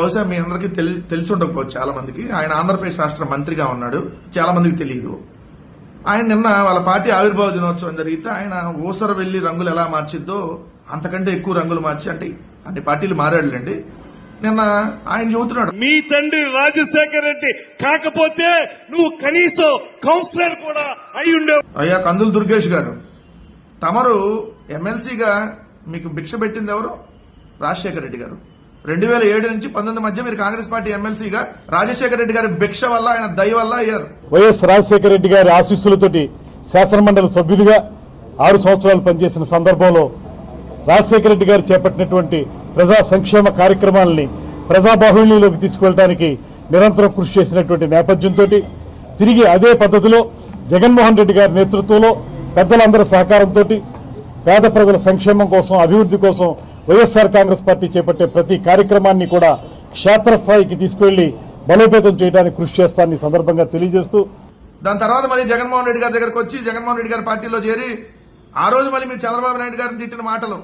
బహుశా మీ అందరికీ తెలిసి ఉండకపోవచ్చు చాలా మందికి. ఆయన ఆంధ్రప్రదేశ్ రాష్ట్ర మంత్రిగా ఉన్నాడు, చాలా మందికి తెలియదు. ఆయన నిన్న వాళ్ళ పార్టీ ఆవిర్భావ దినోత్సవం జరిగితే ఆయన ఊసర వెళ్లి రంగులు ఎలా మార్చిద్దో అంతకంటే ఎక్కువ రంగులు మార్చి, అంటే అన్ని పార్టీలు మారాడులేండి. నిన్న ఆయన చెబుతున్నాడు, మీ తండ్రి రాజశేఖర రెడ్డి కాకపోతే నువ్వు కనీసం కౌన్సిలర్ కూడా అయి ఉండేవు. అయ్యా కందులు దుర్గేష్ గారు, తమరు ఎమ్మెల్సీగా మీకు భిక్ష పెట్టింది ఎవరు? రాజశేఖర రెడ్డి గారు. 2007 నుంచి 19 మధ్య మీరు కాంగ్రెస్ పార్టీ ఎమ్మెల్సీగా రాజశేఖర రెడ్డి గారి భిక్ష వల్ల, ఆయన దయ వల్ల అయ్యారు. వైఎస్ రాజశేఖర రెడ్డి గారి ఆశీస్సులతోటి శాసనమండలి సభ్యుడిగా 6 సంవత్సరాలు పనిచేసిన సందర్భంలో రాజశేఖర రెడ్డి గారు చేపట్టినటువంటి ప్రజా సంక్షేమ కార్యక్రమాలని ప్రజాబాహుళ్యంలోకి తీసుకువెళ్ళడానికి నిరంతరం కృషి చేసినటువంటి నేపథ్యంతో తిరిగి అదే పద్ధతిలో జగన్మోహన్ రెడ్డి గారి నేతృత్వంలో పెద్దలందరి సహకారంతో పేద ప్రజల సంక్షేమం కోసం, అభివృద్ధి కోసం వైఎస్ఆర్ కాంగ్రెస్ పార్టీ చేపట్టే ప్రతి కార్యక్రమాన్ని కూడా క్షేత్రస్థాయికి తీసుకువెళ్లి బలోపేతం చేయడానికి కృషి చేస్తానని సందర్భంగా తెలియజేస్తూ, దాని తర్వాత మళ్ళీ జగన్మోహన్ రెడ్డి గారి దగ్గరకు వచ్చి జగన్మోహన్ రెడ్డి గారి పార్టీలో చేరి ఆ రోజు మళ్ళీ మీరు చంద్రబాబు నాయుడు గారిని తిట్టిన మాటలు,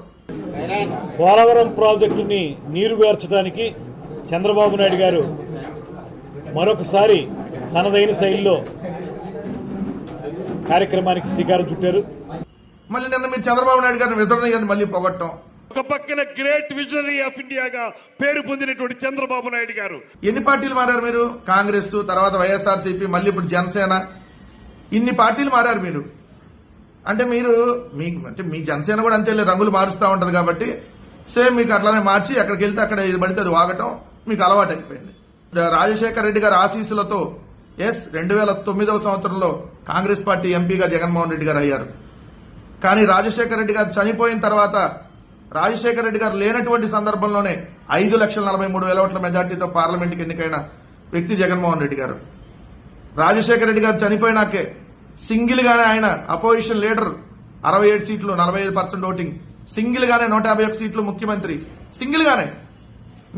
పోలవరం ప్రాజెక్టుని నీరుగార్చడానికి చంద్రబాబు నాయుడు గారు మరొకసారి తనదైన శైలిలో కార్యక్రమానికి శ్రీకారం చుట్టారు. మళ్ళీ నిన్న మీరు చంద్రబాబు నాయుడు గారిని వితరణ మళ్ళీ పొగట్టం. ఒక పక్కన గ్రేట్ విజనరీ ఆఫ్ ఇండియాగా పేరు పొందినటువంటి చంద్రబాబు నాయుడు గారు. ఎన్ని పార్టీలు మారారు మీరు? కాంగ్రెస్, తర్వాత వైఎస్ఆర్సీపీ, మళ్ళీ ఇప్పుడు జనసేన, ఇన్ని పార్టీలు మారారు మీరు. అంటే మీరు మీ జనసేన కూడా అంతే రంగులు మారుస్తూ ఉంటది కాబట్టి సేమ్ మీకు అట్లానే మార్చి ఎక్కడికి వెళ్తే అక్కడ ఇది పడితే అది వాగటం మీకు అలవాటు అయిపోయింది. రాజశేఖర రెడ్డి గారి ఆశీస్సులతో 2009వ సంవత్సరంలో కాంగ్రెస్ పార్టీ ఎంపీగా జగన్మోహన్ రెడ్డి గారు అయ్యారు. కానీ రాజశేఖర రెడ్డి గారు చనిపోయిన తర్వాత, రాజశేఖర రెడ్డి గారు లేనటువంటి సందర్భంలోనే 5,43,000 ఓట్ల మెజార్టీతో పార్లమెంట్కి ఎన్నికైన వ్యక్తి జగన్మోహన్ రెడ్డి గారు. రాజశేఖర రెడ్డి గారు చనిపోయినాకే సింగిల్ గానే ఆయన అపోజిషన్ లీడర్ 67 సీట్లు, 45% ఓటింగ్, సింగిల్ గానే 151 సీట్లు ముఖ్యమంత్రి, సింగిల్ గానే.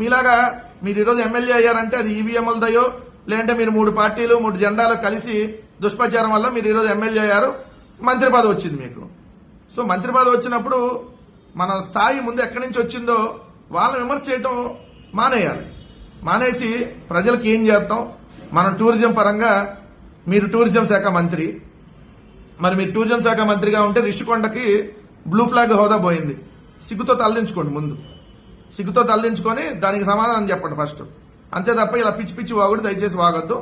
మీలాగా మీరు ఈరోజు ఎమ్మెల్యే అయ్యారంటే అది ఈవీఎంల దయో, లేదంటే మీరు 3 పార్టీలు 3 జెండాలు కలిసి దుష్ప్రచారం వల్ల మీరు ఈరోజు ఎమ్మెల్యే అయ్యారు, మంత్రి పదవి వచ్చింది మీకు. సో మంత్రి పదవి వచ్చినప్పుడు మన స్థాయి ముందు ఎక్కడి నుంచి వచ్చిందో వాళ్ళని విమర్శ చేయటం మానేయాలి. మానేసి ప్రజలకు ఏం చేస్తాం, మనం టూరిజం పరంగా, మీరు టూరిజం శాఖ మంత్రి, మరి మీరు టూరిజం శాఖ మంత్రిగా ఉంటే రిషికొండకి బ్లూ ఫ్లాగ్ హోదా పోయింది. సిగ్గుతో తలదించుకోండి, ముందు సిగ్గుతో తలదించుకొని దానికి సమాధానం చెప్పండి ఫస్ట్. అంతే తప్ప ఇలా పిచ్చి పిచ్చి వాగుడు దయచేసి వాగొద్దు.